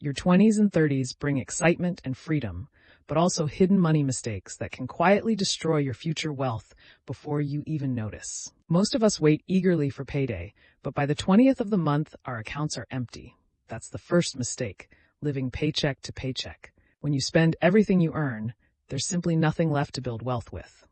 Your 20s and 30s bring excitement and freedom, but also hidden money mistakes that can quietly destroy your future wealth before you even notice. Most of us wait eagerly for payday, but by the 20th of the month, our accounts are empty. That's the first mistake, living paycheck to paycheck. When you spend everything you earn, there's simply nothing left to build wealth with.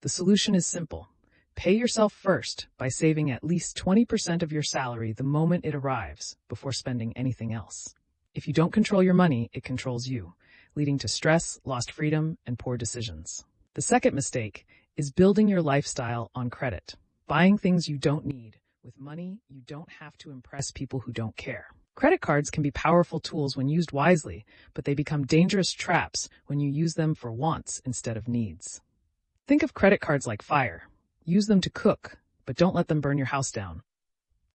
The solution is simple. Pay yourself first by saving at least 20% of your salary the moment it arrives before spending anything else. If you don't control your money, it controls you, leading to stress, lost freedom, and poor decisions. The second mistake is building your lifestyle on credit, buying things you don't need with money you don't have to impress people who don't care. Credit cards can be powerful tools when used wisely, but they become dangerous traps when you use them for wants instead of needs. Think of credit cards like fire. Use them to cook, but don't let them burn your house down.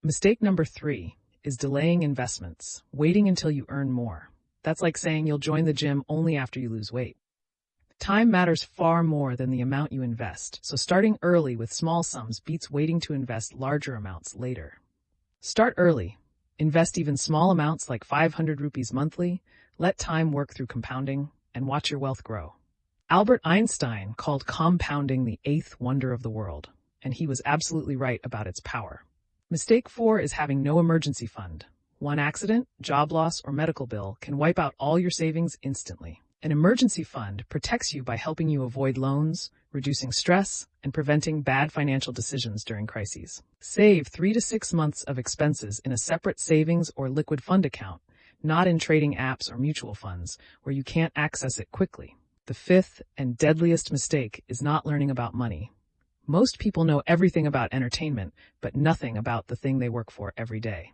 Mistake number 3 is delaying investments, waiting until you earn more. That's like saying you'll join the gym only after you lose weight. Time matters far more than the amount you invest, so starting early with small sums beats waiting to invest larger amounts later. Start early. Invest even small amounts like 500 rupees monthly, let time work through compounding, and watch your wealth grow. Albert Einstein called compounding the 8th wonder of the world, and he was absolutely right about its power. Mistake 4 is having no emergency fund. One accident, job loss, or medical bill can wipe out all your savings instantly. An emergency fund protects you by helping you avoid loans, reducing stress, and preventing bad financial decisions during crises. Save 3 to 6 months of expenses in a separate savings or liquid fund account, not in trading apps or mutual funds where you can't access it quickly. The 5th and deadliest mistake is not learning about money. Most people know everything about entertainment, but nothing about the thing they work for every day.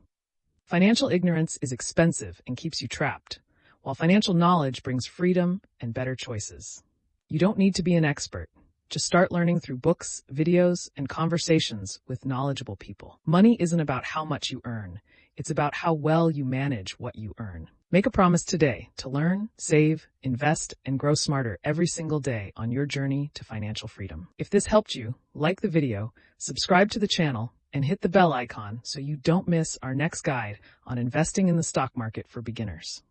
Financial ignorance is expensive and keeps you trapped, while financial knowledge brings freedom and better choices. You don't need to be an expert. Just start learning through books, videos, and conversations with knowledgeable people. Money isn't about how much you earn. It's about how well you manage what you earn. Make a promise today to learn, save, invest, and grow smarter every single day on your journey to financial freedom. If this helped you, like the video, subscribe to the channel, and hit the bell icon so you don't miss our next guide on investing in the stock market for beginners.